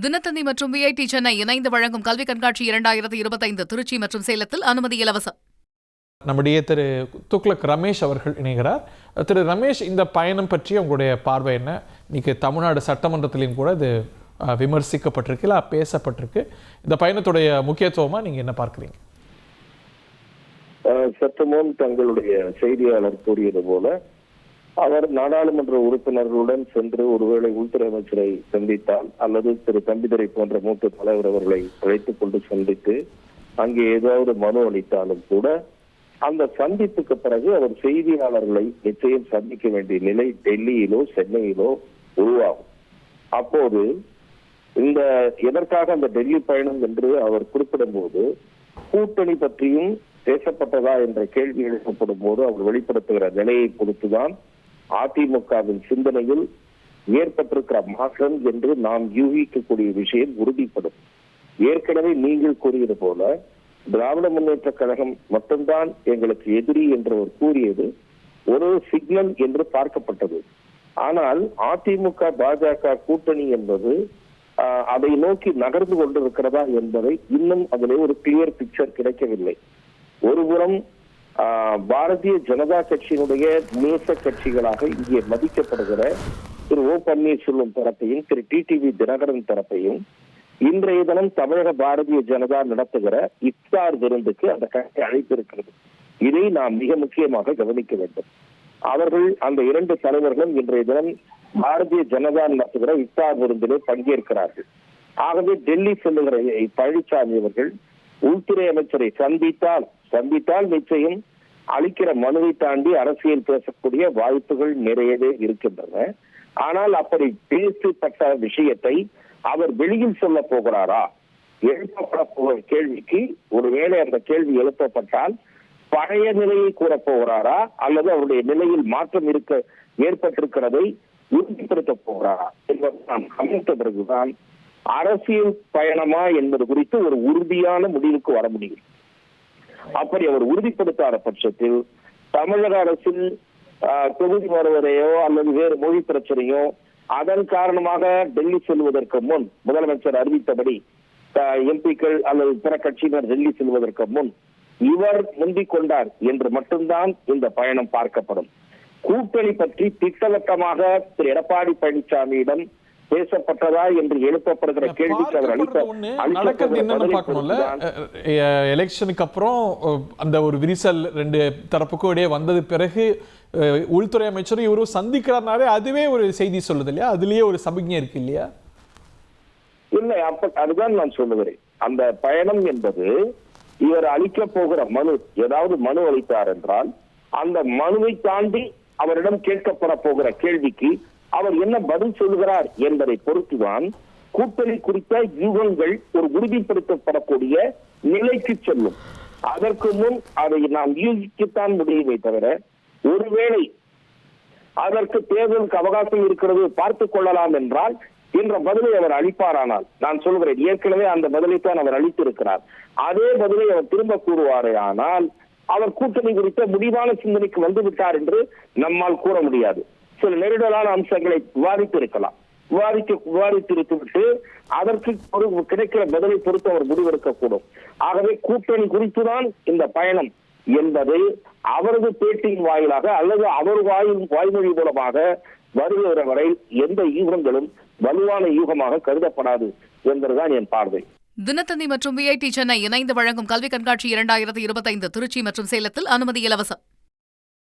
தினத்தந்தி மற்றும் விஐடி சென்னை இணைந்து வழங்கும் கல்வி கண்காட்சி 2025 திருச்சி மற்றும் சேலத்தில் அனுமதி இலவசம். நம்முடைய திரு துக்ளக் ரமேஷ் அவர்கள் இணைகிறார். திரு ரமேஷ், இந்த பயணம் பற்றி உங்களுடைய பார்வை என்ன? இன்னைக்கு தமிழ்நாடு சட்டமன்றத்திலையும் கூட இது விமர்சிக்கப்பட்டிருக்கு, இல்லை பேசப்பட்டிருக்கு. இந்த பயணத்துடைய முக்கியத்துவமா நீங்க என்ன பார்க்குறீங்க? சற்று முன் தங்களுடைய செய்தியாளர் கூறியது போல அவர் நாடாளுமன்ற உறுப்பினர்களுடன் சென்று ஒருவேளை உள்துறை அமைச்சரை சந்தித்தால் அல்லது திரு தம்பிதுரை போன்ற மூத்த தலைவர் அவர்களை அழைத்துக் கொண்டு சந்தித்து அங்கே ஏதாவது மனு அளித்தாலும் கூட அந்த சந்திப்புக்கு பிறகு அவர் செய்தியாளர்களை நிச்சயம் சந்திக்க வேண்டிய நிலை டெல்லியிலோ சென்னையிலோ உருவாகும். அப்போது இந்த எதற்காக அந்த டெல்லி பயணம் என்று அவர் குறிப்பிடும் போது கூட்டணி பற்றியும் பேசப்பட்டதா என்ற கேள்வி எழுப்பப்படும் போது அவர் வெளிப்படுத்துகிற நிலையை பொறுத்துதான் அதிமுகவின் சிந்தனையில் ஏற்பட்டிருக்கிற மாற்றம் என்று நாம் யூகிக்கக்கூடிய விஷயம் உறுதிப்படும். ஏற்கனவே நீங்கள் கூறியது போல திராவிட முன்னேற்ற கழகம் மட்டும்தான் எங்களுக்கு எதிரி என்று அவர் கூறியது ஒரு சிக்னல் என்று பார்க்கப்பட்டது. ஆனால் அதிமுக பாஜக கூட்டணி என்பது அதை நோக்கி நகர்ந்து கொண்டிருக்கிறதா என்பதை இன்னும் அதிலே ஒரு கிளியர் பிக்சர் கிடைக்கவில்லை. ஒருபுறம் பாரதிய ஜனதா கட்சியினுடைய நேச கட்சிகளாக இங்கே மதிக்கப்படுகிற திரு ஓ பன்னீர்செல்வம் தரப்பையும் திரு டிடிவி தினகரன் தரப்பையும் இன்றைய தினம் தமிழக பாரதிய ஜனதா நடத்துகிற இஃப்தார் விருந்துக்கு அந்த கட்சி அழைத்திருக்கிறது. இதை நாம் மிக முக்கியமாக கவனிக்க வேண்டும். அவர்கள் அந்த இரண்டு தலைவர்களும் இன்றைய தினம் பாரதிய ஜனதா நடத்துகிற இஃப்தார் விருந்திலே பங்கேற்கிறார்கள். ஆகவே டெல்லி செல்லுகிற பழனிசாமி அவர்கள் உள்துறை அமைச்சரை சந்தித்தால் நிச்சயம் அளிக்கிற மனுவை தாண்டி அரசியல் பேசக்கூடிய வாய்ப்புகள் நிறையவே இருக்கின்றன. ஆனால் அப்படி பேசப்பட்ட விஷயத்தை அவர் வெளியில் சொல்ல போகிறாரா? எழுப்பப்பட போகிற கேள்விக்கு ஒருவேளை அந்த கேள்வி எழுப்பப்பட்டால் பழைய நிலையை கூற போகிறாரா அல்லது அவருடைய நிலையில் மாற்றம் ஏற்பட்டிருக்கிறதை உறுதிப்படுத்த போகிறாரா என்பதை நாம் கவனித்த பிறகுதான் அரசியல் பயணமா என்பது குறித்து ஒரு உறுதியான முடிவுக்கு வர முடியும். அப்படி அவர் உறுதிப்படுத்தாத பட்சத்தில் தமிழக அரசில் தொகுதி வருவதையோ அல்லது வேறு மொழி பிரச்சனையோ அதன் காரணமாக டெல்லி செல்வதற்கு முன் முதலமைச்சர் அறிவித்தபடி எம்பிக்கள் அல்லது பிற கட்சியினர் டெல்லி செல்வதற்கு முன் இவர் முந்திக் கொண்டார் என்று மட்டும்தான் இந்த பயணம் பார்க்கப்படும். கூட்டணி பற்றி திட்டவட்டமாக திரு எடப்பாடி பழனிசாமியிடம் பேசப்பட்டதா என்று எழுப்பப்படுகிற கேள்விக்கு அவர் எலெக்ஷனுக்கு அப்புறம் அந்த ஒரு விரிசல் ரெண்டு தரப்புக்கும் இடையே வந்தது பிறகு உள்துறை அமைச்சரும் இவரும் சந்திக்கிறாருனாலே அதுவே ஒரு செய்தி சொல்லுது இல்லையா? அதுலயே ஒரு சமிக்ஞை இருக்கு இல்லையா? இல்லை, அதுதான் நான் சொல்லுகிறேன். அந்த பயணம் என்பது இவர் அளிக்க போகிற மனு, ஏதாவது மனு அளித்தார் என்றால் அந்த மனுவை தாண்டி அவரிடம் கேட்கப்பட போகிற கேள்விக்கு அவர் என்ன பதில் சொல்லுகிறார் என்பதை பொறுத்துதான் கூட்டணி குறித்த யூகங்கள் ஒரு உறுதிப்படுத்தப்படக்கூடிய நிலைக்கு செல்லும். அதற்கு முன் அதை நாம் யூகிக்கத்தான் முடியுமே தவிர ஒருவேளை அதற்கு தேர்தலுக்கு அவகாசம் இருக்கிறது பார்த்துக் கொள்ளலாம் என்றால் என்ற பதிலை அவர் அளிப்பாரானால் நான் சொல்கிறேன், ஏற்கனவே அந்த பதிலைத்தான் அவர் அளித்திருக்கிறார். அதே பதிலை அவர் திரும்ப கூறுவாரே ஆனால் அவர் கூட்டணி குறித்த முடிவான சிந்தனைக்கு வந்துவிட்டார் என்று நம்மால் கூற முடியாது. சில நெருடலான அம்சங்களை விவாதித்திருத்துவிட்டு அதற்கு கிடைக்கிற பதிலை பொறுத்து அவர் முடிவெடுக்கக்கூடும். ஆகவே கூட்டணி குறித்துதான் இந்த பயணம் என்பது அவரது பேட்டியின் வாயிலாக அல்லது அவர் வாய்மொழி மூலமாக வருகிற வரை எந்த யூகங்களும் வலுவான யூகமாக கருதப்படாது என்பதுதான் என் பார்வை. தினத்தந்தி மற்றும் விஐடி சென்னை இணைந்து வழங்கும் கல்வி கண்காட்சி 2025 திருச்சி மற்றும் சேலத்தில் அனுமதி இலவசம்.